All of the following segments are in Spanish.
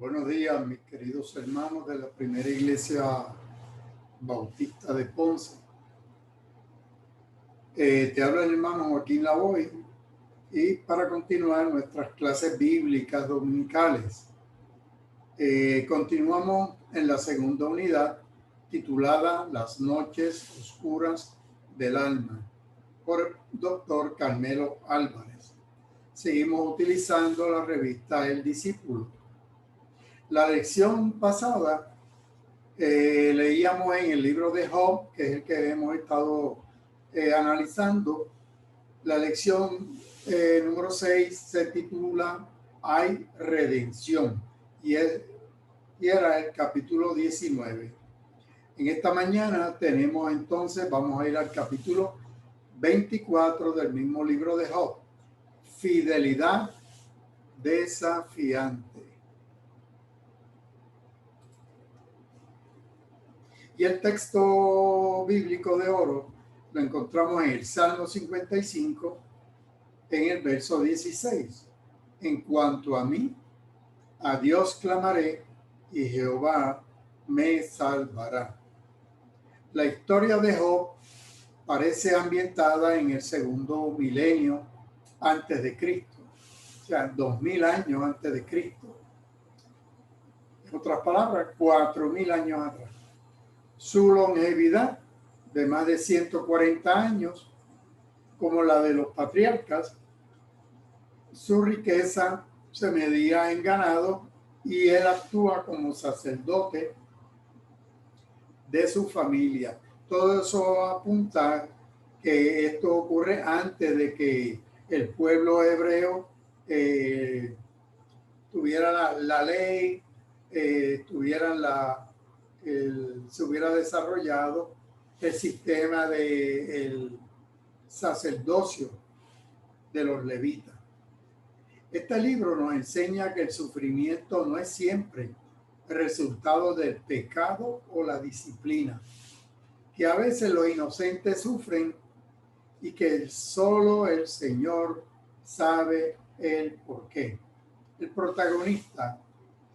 Buenos días, mis queridos hermanos de la primera iglesia bautista de Ponce. Te habla el hermano Joaquín Lavoy y para continuar nuestras clases bíblicas dominicales. Continuamos en la segunda unidad titulada Las noches oscuras del alma por el doctor Carmelo Álvarez. Seguimos utilizando la revista El Discípulo. La lección pasada leíamos en el libro de Job, que es el que hemos estado analizando. La lección número 6 se titula Hay redención y era el capítulo 19. En esta mañana tenemos entonces, vamos a ir al capítulo 24 del mismo libro de Job, fidelidad desafiante. Y el texto bíblico de oro lo encontramos en el Salmo 55, en el verso 16. En cuanto a mí, a Dios clamaré y Jehová me salvará. La historia de Job parece ambientada en el segundo milenio antes de Cristo, o sea, 2000 años antes de Cristo. En otras palabras, 4000 años atrás. Su longevidad de más de 140 años, como la de los patriarcas, su riqueza se medía en ganado y él actúa como sacerdote de su familia. Todo eso apunta que esto ocurre antes de que el pueblo hebreo tuviera la ley, se hubiera desarrollado el sistema del sacerdocio de los levitas. Este libro nos enseña que el sufrimiento no es siempre el resultado del pecado o la disciplina, que a veces los inocentes sufren y que solo el Señor sabe el porqué. El protagonista,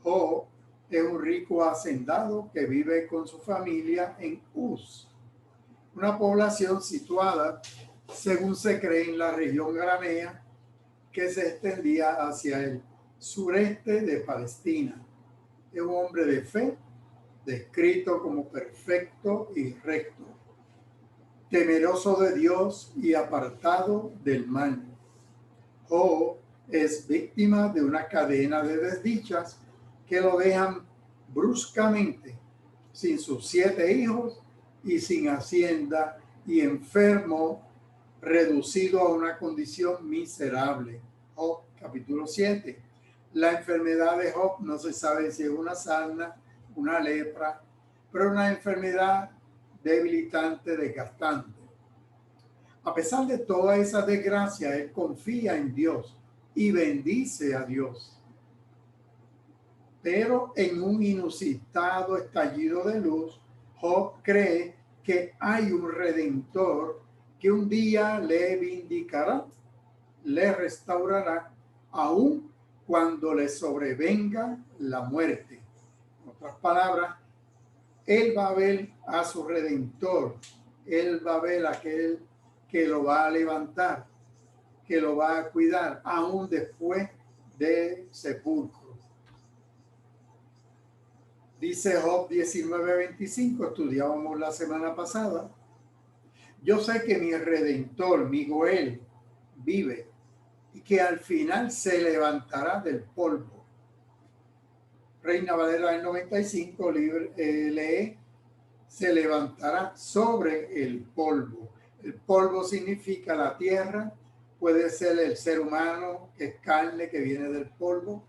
Job, es un rico hacendado que vive con su familia en Uz, una población situada, según se cree, en la región granea que se extendía hacia el sureste de Palestina. Es un hombre de fe, descrito como perfecto y recto, temeroso de Dios y apartado del mal. Job es víctima de una cadena de desdichas que lo dejan bruscamente sin sus 7 hijos y sin hacienda y enfermo, reducido a una condición miserable. Job capítulo 7. La enfermedad de Job no se sabe si es una sarna, una lepra, pero una enfermedad debilitante, desgastante. A pesar de toda esa desgracia, él confía en Dios y bendice a Dios. Pero en un inusitado estallido de luz, Job cree que hay un redentor que un día le vindicará, le restaurará, aun cuando le sobrevenga la muerte. En otras palabras, él va a ver a su redentor, él va a ver a aquel que lo va a levantar, que lo va a cuidar, aún después del sepulcro. Dice Job 19:25, estudiábamos la semana pasada. Yo sé que mi redentor, mi Goel, vive y que al final se levantará del polvo. Reina Valera del 95 lee, se levantará sobre el polvo. El polvo significa la tierra, puede ser el ser humano, que es carne que viene del polvo.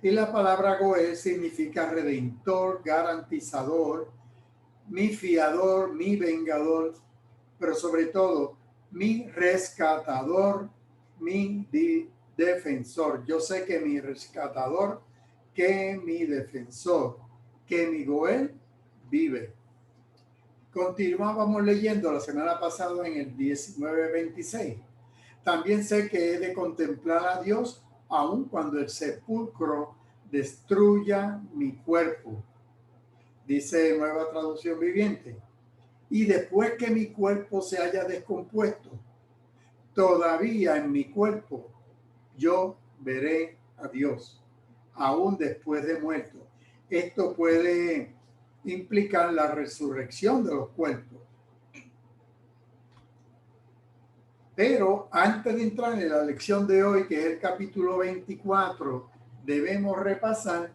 Y la palabra Goel significa redentor, garantizador, mi fiador, mi vengador, pero sobre todo mi rescatador, mi defensor. Yo sé que mi rescatador, que mi defensor, que mi Goel vive. Continuábamos leyendo la semana pasada en el 19:26. También sé que he de contemplar a Dios aun cuando el sepulcro destruya mi cuerpo, dice Nueva Traducción Viviente. Y después que mi cuerpo se haya descompuesto, todavía en mi cuerpo yo veré a Dios, aún después de muerto. Esto puede implicar la resurrección de los cuerpos. Pero antes de entrar en la lección de hoy, que es el capítulo 24, debemos repasar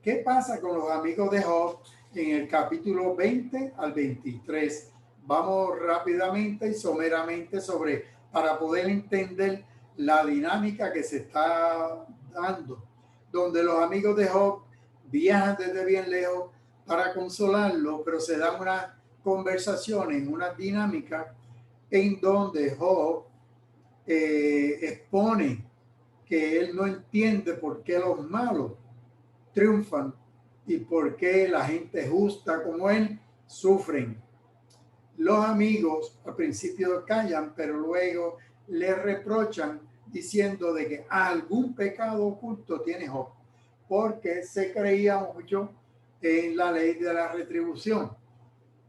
qué pasa con los amigos de Job en el capítulo 20 al 23. Vamos rápidamente y someramente para poder entender la dinámica que se está dando, donde los amigos de Job viajan desde bien lejos para consolarlo, pero se dan unas conversaciones, una dinámica en donde Job expone que él no entiende por qué los malos triunfan y por qué la gente justa como él sufren. Los amigos al principio callan, pero luego le reprochan diciendo de que algún pecado oculto tiene Job, porque se creía mucho en la ley de la retribución,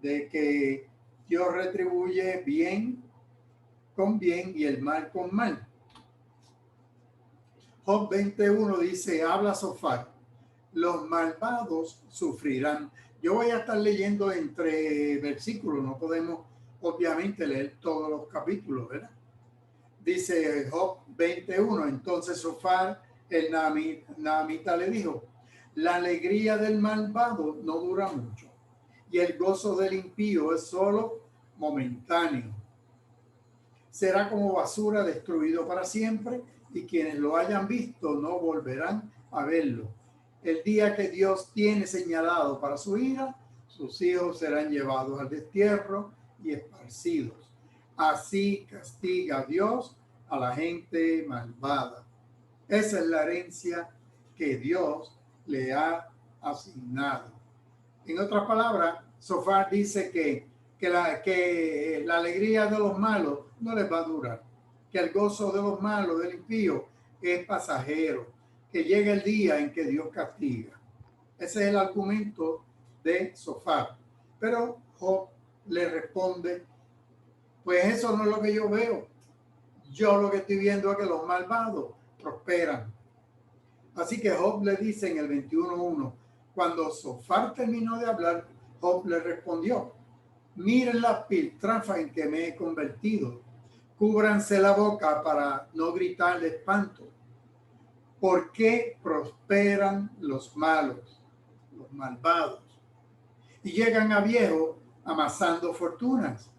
de que Dios retribuye bien con bien y el mal con mal. Job 21 dice, habla Sofar, los malvados sufrirán. Yo voy a estar leyendo entre versículos, no podemos obviamente leer todos los capítulos, ¿verdad? Dice Job 21, entonces Sofar, el Naamita, le dijo, la alegría del malvado no dura mucho y el gozo del impío es solo momentáneo. Será como basura, destruido para siempre, y quienes lo hayan visto no volverán a verlo. El día que Dios tiene señalado para su ira, sus hijos serán llevados al destierro y esparcidos. Así castiga Dios a la gente malvada. Esa es la herencia que Dios le ha asignado. En otras palabras, Sofar dice que la alegría de los malos no les va a durar, que el gozo de los malos, del impío, es pasajero, que llega el día en que Dios castiga. Ese es el argumento de Sofar. Pero Job le responde, pues eso no es lo que yo veo. Yo lo que estoy viendo es que los malvados prosperan. Así que Job le dice en el 21:1, cuando Sofar terminó de hablar, Job le respondió, miren la piltrafa en que me he convertido. Cúbranse la boca para no gritar de espanto. ¿Por qué prosperan los malos, los malvados? Y llegan a viejo amasando fortunas.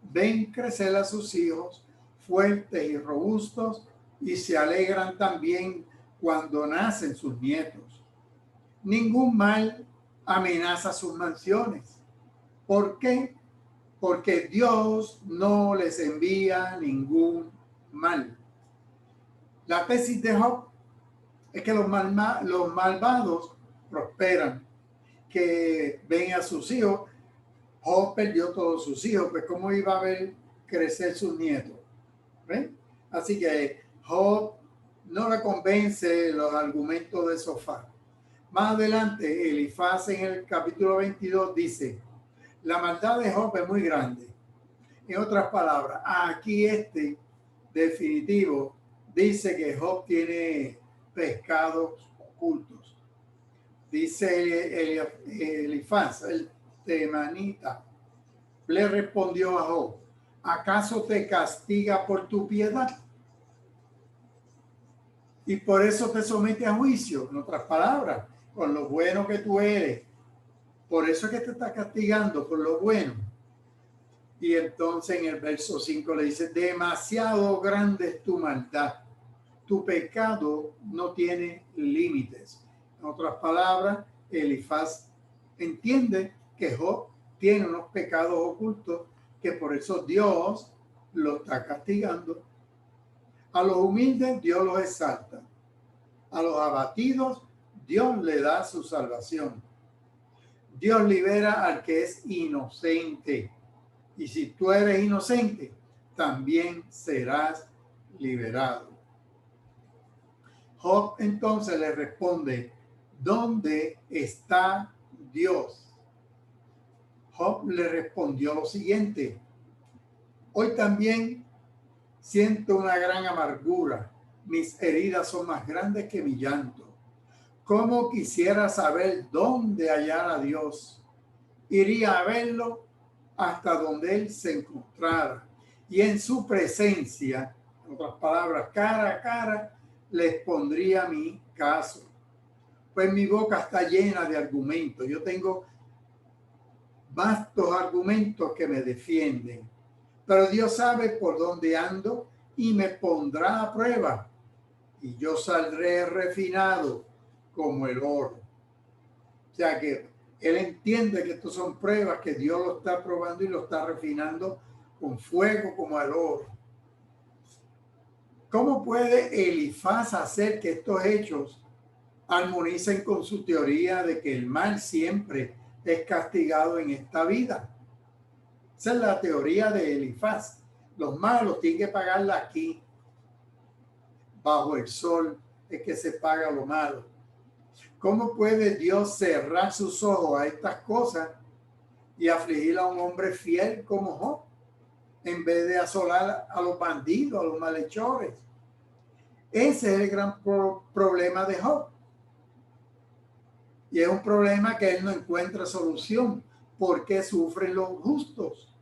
Ven crecer a sus hijos fuertes y robustos y se alegran también cuando nacen sus nietos. Ningún mal amenaza sus mansiones. ¿Por qué? Porque Dios no les envía ningún mal. La tesis de Job es que los malvados prosperan, que ven a sus hijos. Job perdió todos sus hijos, pues ¿cómo iba a ver crecer sus nietos? ¿Ven? Así que Job no le convence los argumentos de Sofar. Más adelante, Elifaz en el capítulo 22 dice, la maldad de Job es muy grande. En otras palabras, aquí definitivo dice que Job tiene pecados ocultos. Dice Elifaz, el temanita, le respondió a Job, ¿acaso te castiga por tu piedad? Y por eso te somete a juicio. En otras palabras, con lo bueno que tú eres. Por eso es que te está castigando, por lo bueno. Y entonces en el verso 5 le dice, demasiado grande es tu maldad. Tu pecado no tiene límites. En otras palabras, Elifaz entiende que Job tiene unos pecados ocultos que por eso Dios lo está castigando. A los humildes Dios los exalta. A los abatidos Dios le da su salvación. Dios libera al que es inocente. Y si tú eres inocente, también serás liberado. Job entonces le responde ¿dónde está Dios? Job le respondió lo siguiente: hoy también siento una gran amargura, mis heridas son más grandes que mi llanto. ¿Cómo quisiera saber dónde hallar a Dios? Iría a verlo hasta donde él se encontrara, y en su presencia, en otras palabras, cara a cara, le expondría mi caso. Pues mi boca está llena de argumentos. Yo tengo vastos argumentos que me defienden. Pero Dios sabe por dónde ando y me pondrá a prueba. Y yo saldré refinado como el oro. O sea que él entiende que estos son pruebas que Dios lo está probando y lo está refinando con fuego como el oro. ¿Cómo puede Elifaz hacer que estos hechos armonicen con su teoría de que el mal siempre es castigado en esta vida? Esa es la teoría de Elifaz. Los malos tienen que pagarla aquí. Bajo el sol es que se paga lo malo. ¿Cómo puede Dios cerrar sus ojos a estas cosas y afligir a un hombre fiel como Job, en vez de asolar a los bandidos, a los malhechores? Ese es el gran problema de Job. Y es un problema que él no encuentra solución. ¿Por qué sufren los justos?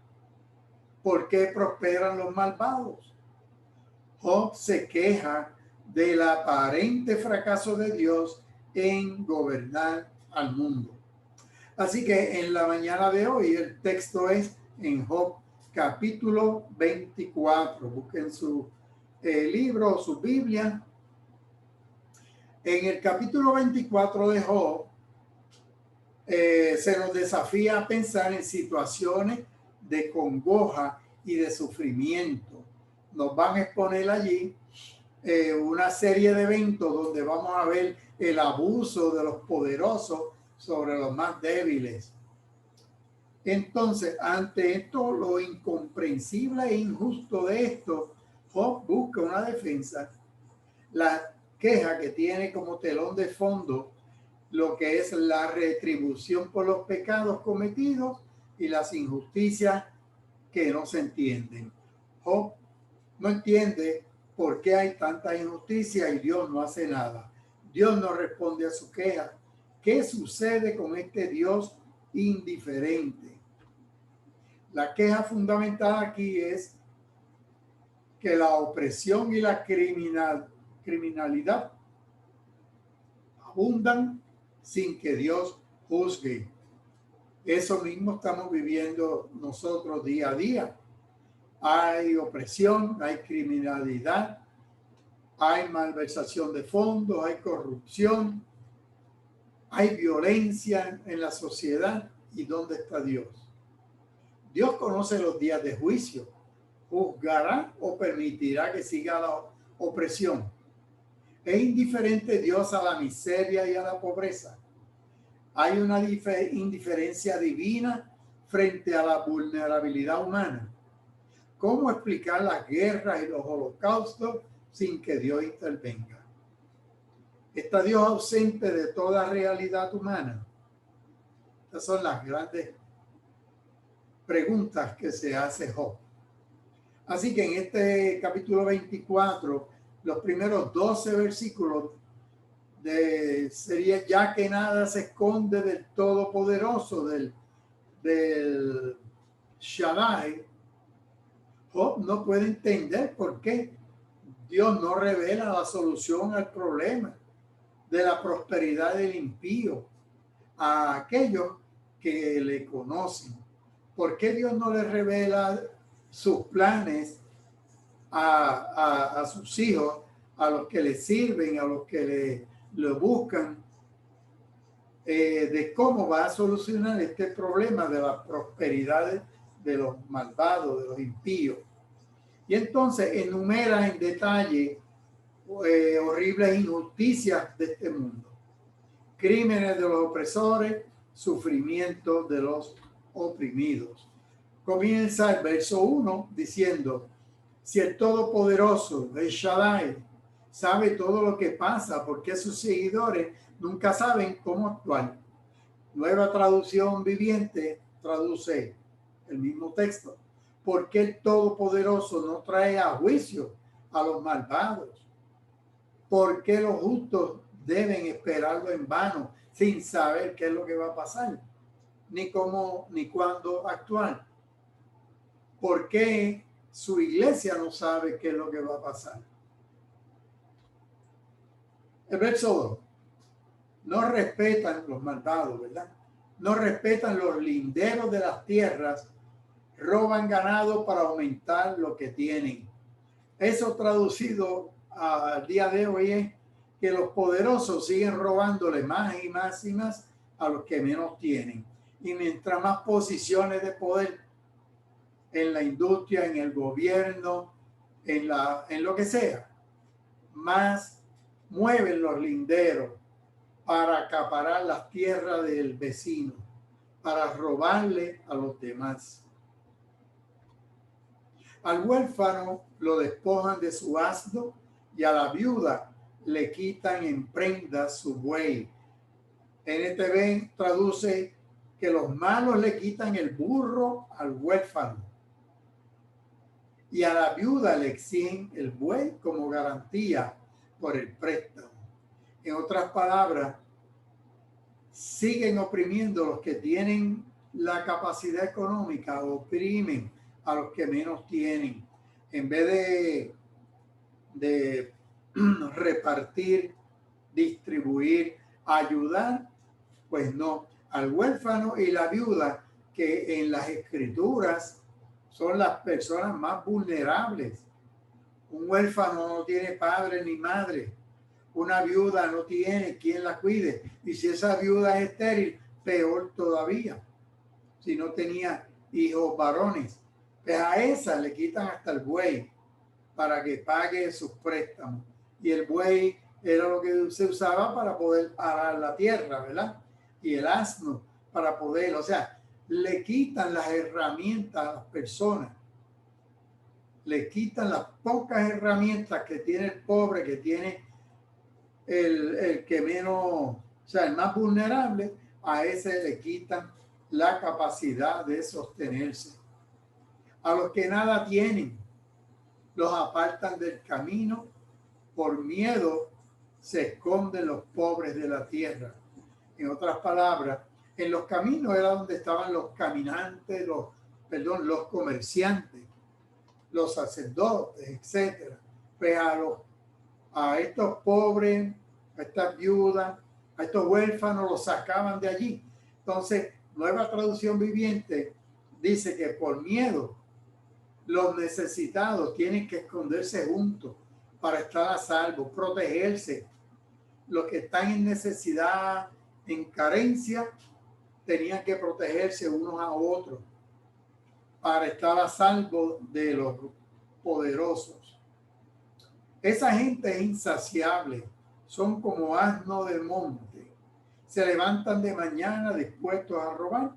¿Por qué prosperan los malvados? Job se queja del aparente fracaso de Dios en gobernar al mundo. Así que en la mañana de hoy el texto es en Job capítulo 24. Busquen su libro o su Biblia. En el capítulo 24 de Job se nos desafía a pensar en situaciones de congoja y de sufrimiento. Nos van a exponer allí una serie de eventos donde vamos a ver el abuso de los poderosos sobre los más débiles. Entonces, ante esto, lo incomprensible e injusto de esto, Job busca una defensa. La queja que tiene como telón de fondo lo que es la retribución por los pecados cometidos y las injusticias que no se entienden. Job no entiende por qué hay tanta injusticia y Dios no hace nada. Dios no responde a su queja. ¿Qué sucede con este Dios indiferente? La queja fundamental aquí es que la opresión y la criminalidad abundan sin que Dios juzgue. Eso mismo estamos viviendo nosotros día a día. Hay opresión, hay criminalidad, hay malversación de fondos, hay corrupción, hay violencia en la sociedad. ¿Y dónde está Dios? Dios conoce los días de juicio. ¿Juzgará o permitirá que siga la opresión? ¿Es indiferente Dios a la miseria y a la pobreza? ¿Hay una indiferencia divina frente a la vulnerabilidad humana? ¿Cómo explicar las guerras y los holocaustos sin que Dios intervenga? ¿Está Dios ausente de toda realidad humana? Estas son las grandes preguntas que se hace Job. Así que en este capítulo 24, los primeros 12 versículos sería: ya que nada se esconde del Todopoderoso, del Shaddai. Job no puede entender por qué Dios no revela la solución al problema de la prosperidad del impío a aquellos que le conocen. ¿Por qué Dios no le revela sus planes a sus hijos, a los que le sirven, a los que le buscan, de cómo va a solucionar este problema de la prosperidad de los malvados, de los impíos? Y entonces enumera en detalle horribles injusticias de este mundo, crímenes de los opresores, sufrimiento de los oprimidos. Comienza el verso 1 diciendo: si el Todopoderoso, el Shaddai, sabe todo lo que pasa porque sus seguidores nunca saben cómo actuar. Nueva Traducción Viviente traduce el mismo texto. ¿Por qué el Todopoderoso no trae a juicio a los malvados? ¿Por qué los justos deben esperarlo en vano sin saber qué es lo que va a pasar? Ni cómo ni cuándo actuar. ¿Por qué su iglesia no sabe qué es lo que va a pasar? El verso 2. No respetan los malvados, ¿verdad? No respetan los linderos de las tierras, roban ganado para aumentar lo que tienen. Eso traducido al día de hoy es que los poderosos siguen robándole más y más y más a los que menos tienen. Y mientras más posiciones de poder en la industria, en el gobierno, en lo que sea, más mueven los linderos para acaparar las tierras del vecino, para robarle a los demás. Al huérfano lo despojan de su asno y a la viuda le quitan en prenda su buey. NTV traduce que los malos le quitan el burro al huérfano y a la viuda le exigen el buey como garantía por el préstamo. En otras palabras, siguen oprimiendo a los que tienen la capacidad económica, oprimen a los que menos tienen. En vez de repartir, distribuir, ayudar, pues no. Al huérfano y la viuda, que en las escrituras son las personas más vulnerables. Un huérfano no tiene padre ni madre. Una viuda no tiene quien la cuide. Y si esa viuda es estéril, peor todavía. Si no tenía hijos varones, pues a esa le quitan hasta el buey para que pague sus préstamos. Y el buey era lo que se usaba para poder arar la tierra, ¿verdad? Y el asno para poder, o sea, le quitan las herramientas a las personas. Le quitan las pocas herramientas que tiene el pobre, que tiene el que menos, o sea, el más vulnerable, a ese le quitan la capacidad de sostenerse. A los que nada tienen, los apartan del camino, por miedo se esconden los pobres de la tierra. En otras palabras, en los caminos era donde estaban los caminantes, los comerciantes, los sacerdotes, etcétera. Pues a estos pobres, a estas viudas, a estos huérfanos los sacaban de allí. Entonces, Nueva Traducción Viviente dice que por miedo los necesitados tienen que esconderse juntos para estar a salvo, protegerse. Los que están en necesidad, en carencia, tenían que protegerse unos a otros para estar a salvo de los poderosos. Esa gente es insaciable, son como asno del monte. Se levantan de mañana dispuestos a robar.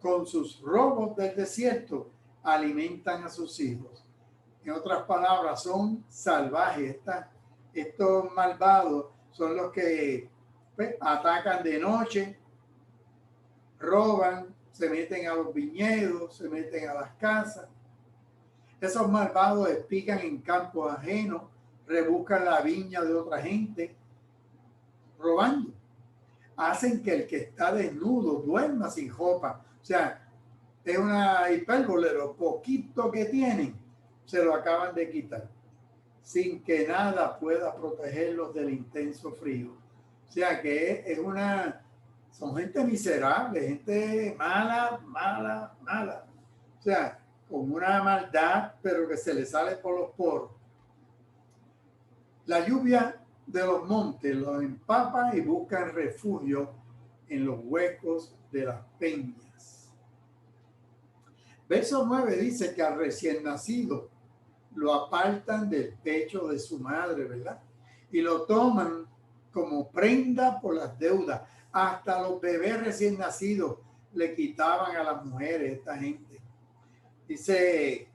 Con sus robos del desierto alimentan a sus hijos. En otras palabras, son salvajes. Estos malvados son los que atacan de noche, roban, se meten a los viñedos, se meten a las casas. Esos malvados espigan en campos ajenos, rebuscan la viña de otra gente, robando. Hacen que el que está desnudo duerma sin ropa. O sea, es una hipérbole, lo poquito que tienen se lo acaban de quitar, sin que nada pueda protegerlos del intenso frío. O sea que son gente miserable, gente mala. O sea, con una maldad, pero que se le sale por los poros. La lluvia de los montes los empapa y buscan refugio en los huecos de las peñas. Verso 9 dice que al recién nacido lo apartan del pecho de su madre, ¿verdad? Y lo toman como prenda por las deudas. Hasta los bebés recién nacidos le quitaban a las mujeres, esta gente. Dice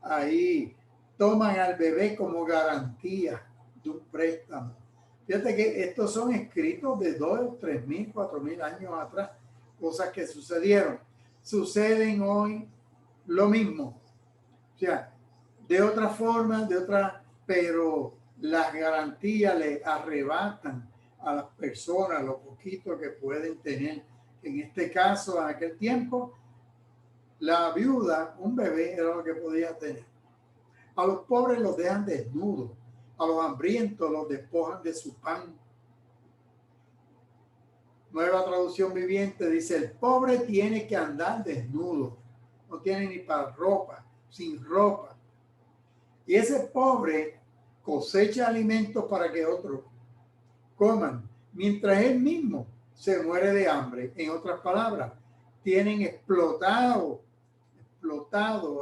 ahí, toman al bebé como garantía de un préstamo. Fíjate que estos son escritos de 2, 3,000, 4,000 años atrás, cosas que sucedieron. Suceden hoy lo mismo. O sea, de otra forma, pero las garantías le arrebatan a las personas lo poquito que pueden tener. En este caso, en aquel tiempo, la viuda, un bebé, era lo que podía tener. A los pobres los dejan desnudos, a los hambrientos los despojan de su pan. Nueva Traducción Viviente dice: el pobre tiene que andar desnudo, no tiene ni para ropa, sin ropa. Y ese pobre cosecha alimentos para que otros coman, mientras él mismo se muere de hambre. En otras palabras, tienen explotado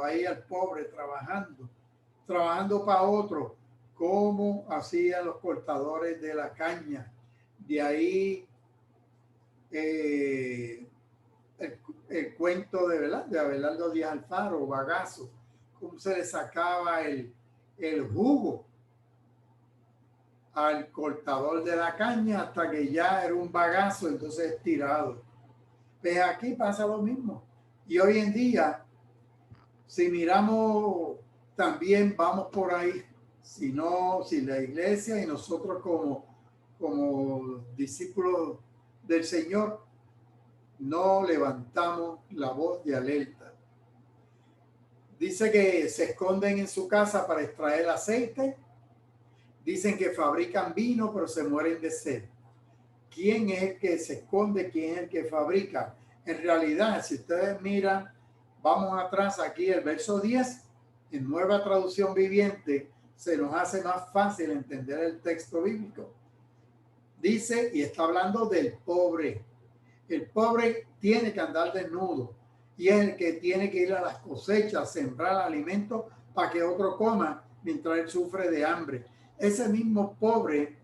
ahí al pobre trabajando para otro, como hacían los cortadores de la caña. De ahí el cuento de Abelardo Díaz Alfaro, Bagazo, cómo se le sacaba el jugo al cortador de la caña hasta que ya era un bagazo, entonces estirado. Pues aquí pasa lo mismo. Y hoy en día, si miramos, también vamos por ahí, si la iglesia y nosotros como discípulos del Señor no levantamos la voz de alerta. Dice que se esconden en su casa para extraer aceite. Dicen que fabrican vino, pero se mueren de sed. ¿Quién es el que se esconde? ¿Quién es el que fabrica? En realidad, si ustedes miran, vamos atrás aquí, el verso 10, en Nueva Traducción Viviente, se nos hace más fácil entender el texto bíblico. Dice, y está hablando del pobre. El pobre tiene que andar desnudo y es el que tiene que ir a las cosechas, sembrar alimentos para que otro coma mientras él sufre de hambre. Ese mismo pobre,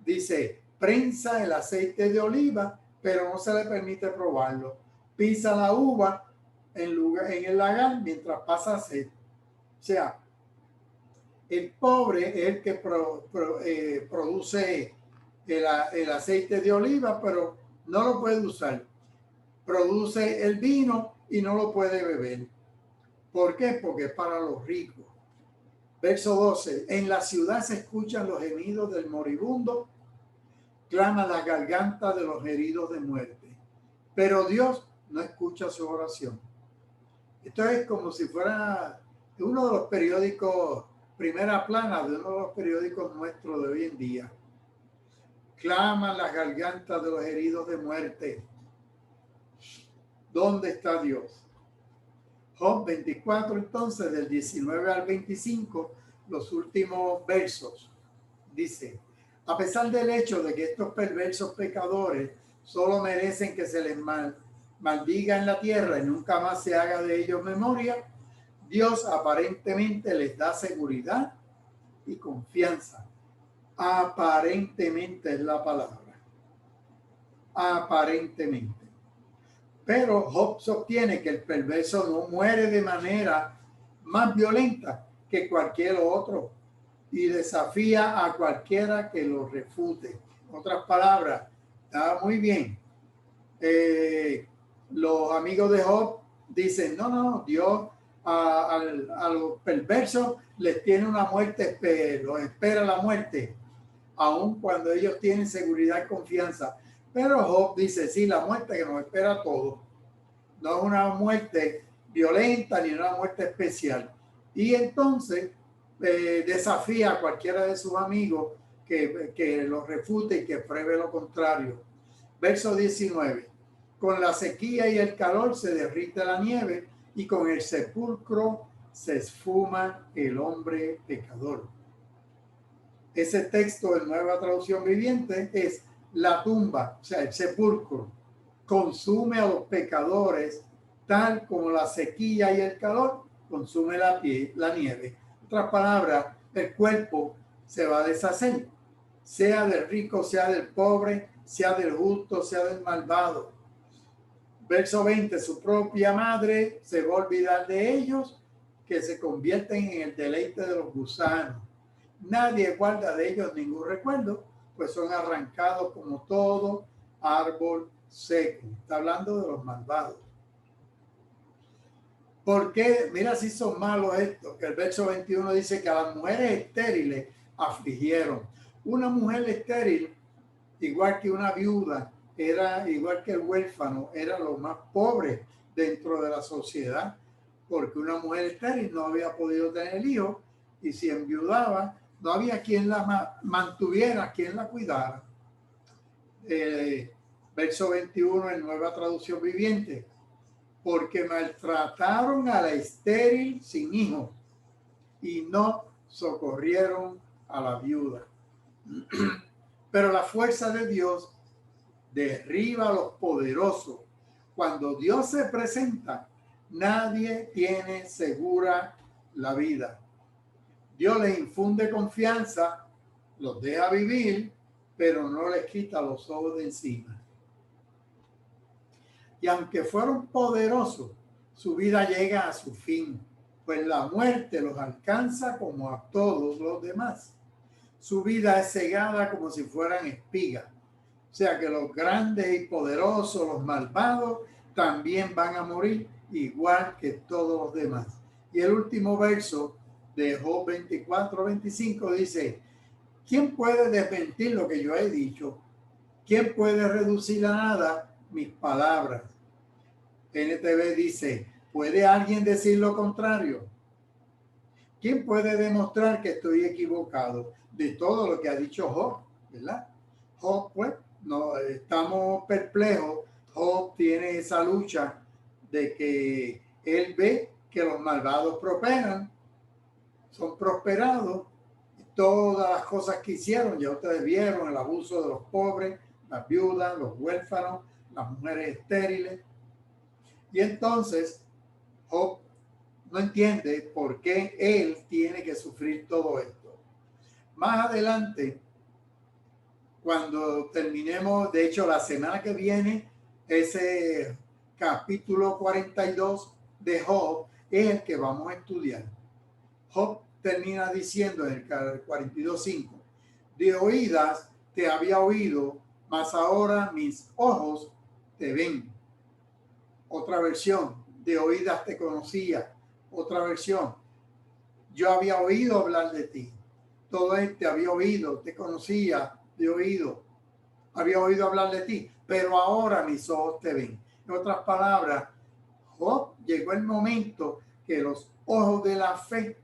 dice, prensa el aceite de oliva, pero no se le permite probarlo. Pisa la uva en el lagar mientras pasa sed. O sea, el pobre es el que produce el aceite de oliva, pero no lo puede usar. Produce el vino y no lo puede beber. ¿Por qué? Porque es para los ricos. Verso 12. En la ciudad se escuchan los gemidos del moribundo, clama la garganta de los heridos de muerte. Pero Dios no escucha su oración. Esto es como si fuera uno de los periódicos, primera plana de uno de los periódicos nuestros de hoy en día. Claman las gargantas de los heridos de muerte. ¿Dónde está Dios? Job 24, entonces, del 19 al 25, los últimos versos, dice: a pesar del hecho de que estos perversos pecadores solo merecen que se les maldiga en la tierra y nunca más se haga de ellos memoria, Dios aparentemente les da seguridad y confianza. Aparentemente es la palabra. Aparentemente. Pero Job sostiene que el perverso no muere de manera más violenta que cualquier otro y desafía a cualquiera que lo refute. En otras palabras, está muy bien. Los amigos de Job dicen, no, Dios a los perversos les tiene una muerte, los espera la muerte, aun cuando ellos tienen seguridad y confianza. Pero Job dice, sí, la muerte que nos espera a todos. No es una muerte violenta ni una muerte especial. Y entonces desafía a cualquiera de sus amigos que lo refute y que pruebe lo contrario. Verso 19. Con la sequía y el calor se derrite la nieve y con el sepulcro se esfuma el hombre pecador. Ese texto de Nueva Traducción Viviente es la tumba, o sea, el sepulcro, consume a los pecadores tal como la sequía y el calor consume la nieve. En otras palabras, el cuerpo se va a deshacer, sea del rico, sea del pobre, sea del justo, sea del malvado. Verso 20, su propia madre se va a olvidar de ellos, que se convierten en el deleite de los gusanos. Nadie guarda de ellos ningún recuerdo, pues son arrancados como todo árbol seco. Está hablando de los malvados. ¿Por qué? Mira si son malos estos, que el verso 21 dice que a las mujeres estériles afligieron. Una mujer estéril, igual que una viuda, era igual que el huérfano, era lo más pobre dentro de la sociedad, porque una mujer estéril no había podido tener hijos y si enviudaba, no había quien la mantuviera, quien la cuidara. Verso 21 en Nueva Traducción Viviente. Porque maltrataron a la estéril sin hijos y no socorrieron a la viuda. Pero la fuerza de Dios derriba a los poderosos. Cuando Dios se presenta, nadie tiene segura la vida. Dios les infunde confianza, los deja vivir, pero no les quita los ojos de encima. Y aunque fueron poderosos, su vida llega a su fin, pues la muerte los alcanza como a todos los demás. Su vida es cegada como si fueran espigas. O sea que los grandes y poderosos, los malvados, también van a morir igual que todos los demás. Y el último verso de Job 24-25 dice: ¿quién puede desmentir lo que yo he dicho? ¿Quién puede reducir a nada mis palabras? NTV dice: ¿puede alguien decir lo contrario? ¿Quién puede demostrar que estoy equivocado de todo lo que ha dicho Job? ¿Verdad? Job, pues, no estamos perplejos. Job tiene esa lucha de que él ve que los malvados prosperan, son prosperados. Todas las cosas que hicieron, ya ustedes vieron el abuso de los pobres, las viudas, los huérfanos, las mujeres estériles. Y entonces Job no entiende por qué él tiene que sufrir todo esto. Más adelante, cuando terminemos, de hecho la semana que viene, ese capítulo 42 de Job es el que vamos a estudiar. Job termina diciendo en el 42:5: de oídas te había oído, mas ahora mis ojos te ven. Otra versión: de oídas te conocía. Otra versión: yo había oído hablar de ti. Todo te había oído, te conocía de oído. Había oído hablar de ti, pero ahora mis ojos te ven. En otras palabras, Job llegó el momento que los ojos de la fe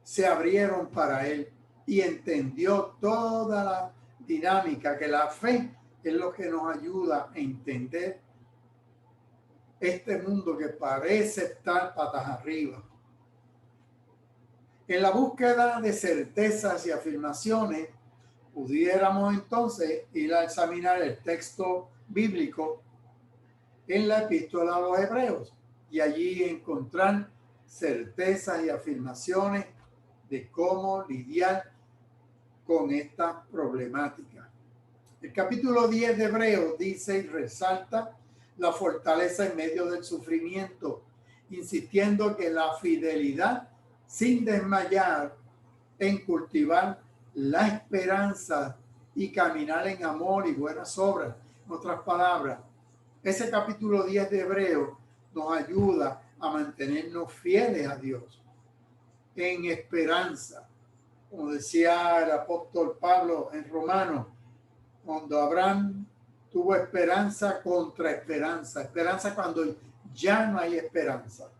se abrieron para él y entendió toda la dinámica, que la fe es lo que nos ayuda a entender este mundo que parece estar patas arriba. En la búsqueda de certezas y afirmaciones, pudiéramos entonces ir a examinar el texto bíblico en la epístola a los Hebreos y allí encontrar certezas y afirmaciones de cómo lidiar con esta problemática. El capítulo 10 de Hebreos dice y resalta la fortaleza en medio del sufrimiento, insistiendo que la fidelidad sin desmayar en cultivar la esperanza y caminar en amor y buenas obras. En otras palabras, ese capítulo 10 de Hebreos nos ayuda a mantenernos fieles a Dios en esperanza. Como decía el apóstol Pablo en Romanos, cuando Abraham tuvo esperanza contra esperanza, esperanza cuando ya no hay esperanza.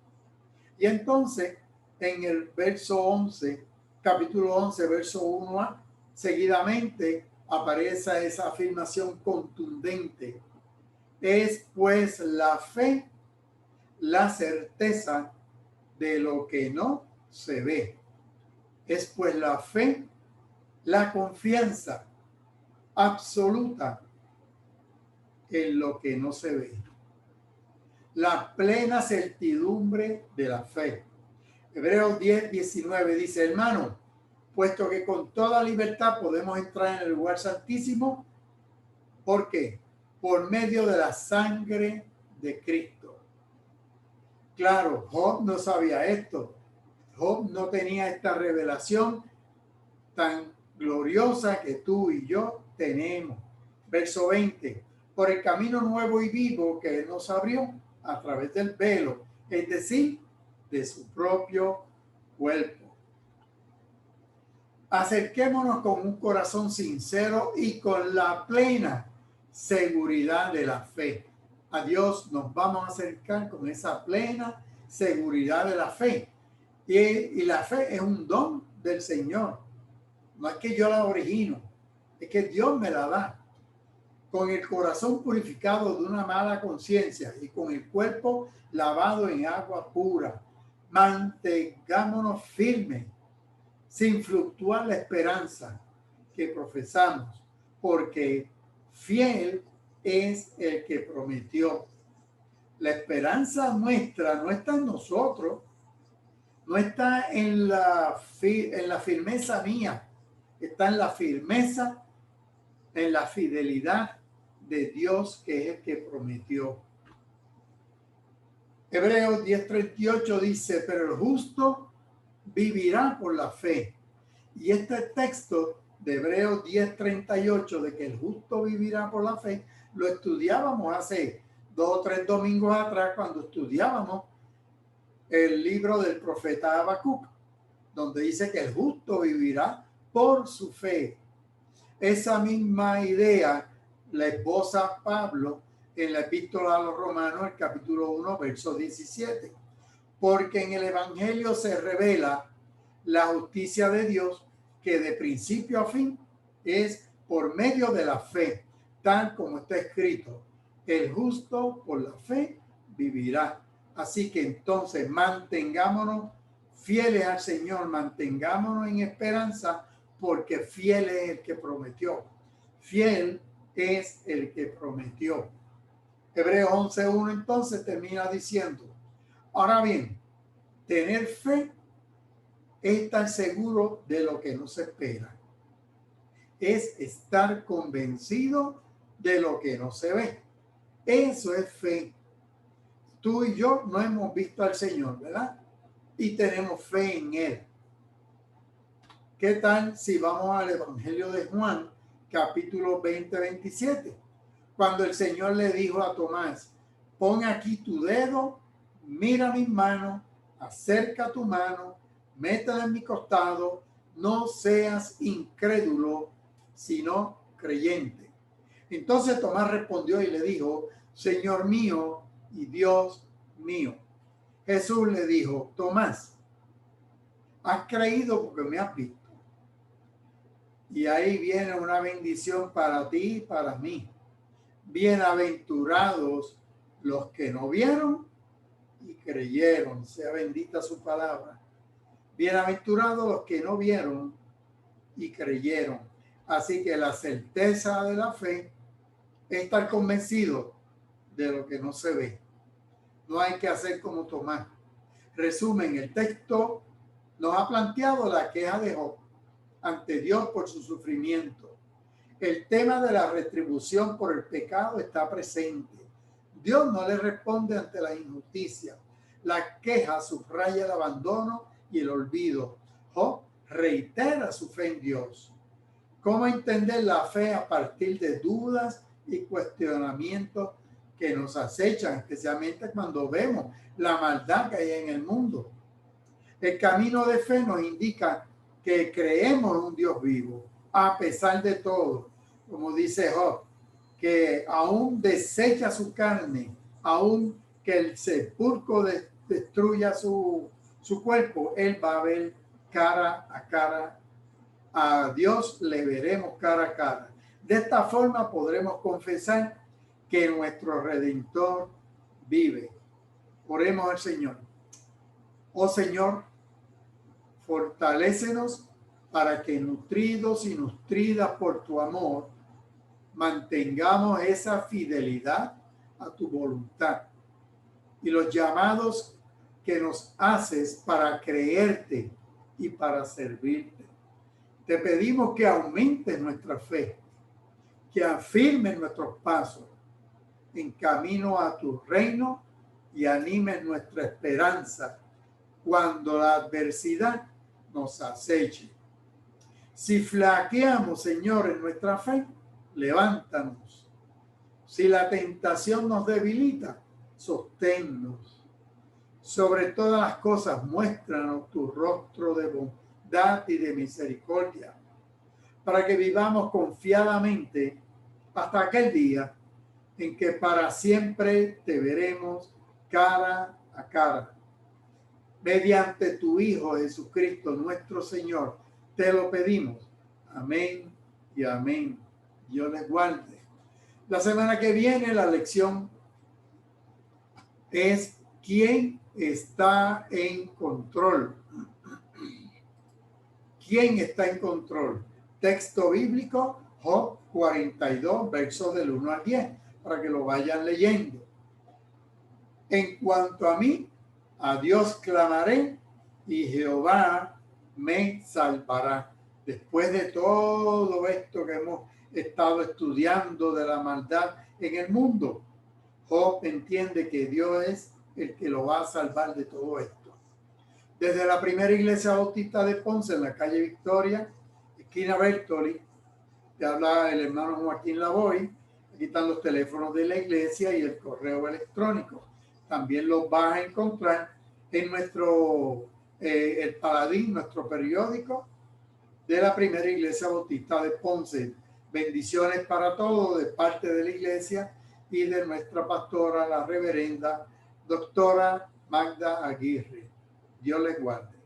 Y entonces, en el verso 11, capítulo 11, verso 1a, seguidamente aparece esa afirmación contundente. Es pues la fe, la certeza de lo que no se ve. Es pues la fe, la confianza absoluta en lo que no se ve. La plena certidumbre de la fe. Hebreos 10:19 dice: hermano, puesto que con toda libertad podemos entrar en el lugar santísimo, ¿por qué? Por medio de la sangre de Cristo. Claro, Job no sabía esto. Job no tenía esta revelación tan gloriosa que tú y yo tenemos. Verso 20, por el camino nuevo y vivo que Él nos abrió a través del velo, es decir, de su propio cuerpo. Acerquémonos con un corazón sincero y con la plena seguridad de la fe. A Dios nos vamos a acercar con esa plena seguridad de la fe. Y la fe es un don del Señor. No es que yo la origino, es que Dios me la da. Con el corazón purificado de una mala conciencia y con el cuerpo lavado en agua pura, mantengámonos firmes, sin fluctuar la esperanza que profesamos, porque fiel es el que prometió. La esperanza nuestra no está en nosotros, no está en la firmeza mía, está en la firmeza, en la fidelidad de Dios, que es el que prometió. Hebreos 10:38 dice, pero el justo vivirá por la fe. Y este texto de Hebreos 10:38 de que el justo vivirá por la fe, lo estudiábamos hace 2 o 3 domingos atrás cuando estudiábamos el libro del profeta Habacuc, donde dice que el justo vivirá por su fe. Esa misma idea la esboza Pablo en la epístola a los Romanos, el capítulo 1, verso 17. Porque en el Evangelio se revela la justicia de Dios, que de principio a fin es por medio de la fe, tal como está escrito, el justo por la fe vivirá. Así que entonces mantengámonos fieles al Señor, mantengámonos en esperanza, porque fiel es el que prometió. Fiel es el que prometió. Hebreos 11:1 entonces termina diciendo, ahora bien, tener fe es estar seguro de lo que no se espera. Es estar convencido de lo que no se ve. Eso es fe. Tú y yo no hemos visto al Señor, ¿verdad? Y tenemos fe en Él. ¿Qué tal si vamos al Evangelio de Juan, capítulo 20-27? Cuando el Señor le dijo a Tomás, pon aquí tu dedo, mira mis manos, acerca tu mano, métela en mi costado, no seas incrédulo, sino creyente. Entonces Tomás respondió y le dijo, Señor mío y Dios mío. Jesús le dijo, Tomás, has creído porque me has visto. Y ahí viene una bendición para ti y para mí. Bienaventurados los que no vieron y creyeron. Sea bendita su palabra. Bienaventurados los que no vieron y creyeron. Así que la certeza de la fe es estar convencido de lo que no se ve. No hay que hacer como Tomás. Resumen, el texto nos ha planteado la queja de Job ante Dios por su sufrimiento. El tema de la retribución por el pecado está presente. Dios no le responde ante la injusticia. La queja subraya el abandono y el olvido. Job reitera su fe en Dios. ¿Cómo entender la fe a partir de dudas y cuestionamientos que nos acechan, especialmente cuando vemos la maldad que hay en el mundo? El camino de fe nos indica que creemos en un Dios vivo, a pesar de todo, como dice Job, que aún desecha su carne, aún que el sepulcro destruya su cuerpo, él va a ver cara a cara a Dios, le veremos cara a cara. De esta forma podremos confesar que nuestro Redentor vive. Oremos al Señor. Oh Señor, fortalécenos para que nutridos y nutridas por tu amor, mantengamos esa fidelidad a tu voluntad y los llamados que nos haces para creerte y para servirte. Te pedimos que aumentes nuestra fe, que afirmes nuestros pasos en camino a tu reino y animes nuestra esperanza cuando la adversidad nos aceche. Si flaqueamos, Señor, en nuestra fe, levántanos. Si la tentación nos debilita, sosténnos. Sobre todas las cosas, muéstranos tu rostro de bondad y de misericordia, para que vivamos confiadamente hasta aquel día en que para siempre te veremos cara a cara. Mediante tu Hijo Jesucristo, nuestro Señor, te lo pedimos. Amén y amén. Dios les guarde. La semana que viene la lección es ¿quién está en control? ¿Quién está en control? Texto bíblico, Job 42, versos del 1 al 10, para que lo vayan leyendo. En cuanto a mí, a Dios clamaré y Jehová me salvará. Después de todo esto que hemos estado estudiando de la maldad en el mundo, Job entiende que Dios es el que lo va a salvar de todo esto. Desde la primera iglesia bautista de Ponce, en la calle Victoria, esquina Bertoli, te habla el hermano Joaquín Lavoy. Aquí están los teléfonos de la iglesia y el correo electrónico. También los vas a encontrar en nuestro, El Paladín, nuestro periódico de la primera iglesia bautista de Ponce. Bendiciones para todos de parte de la iglesia y de nuestra pastora, la reverenda doctora Magda Aguirre. Dios les guarde.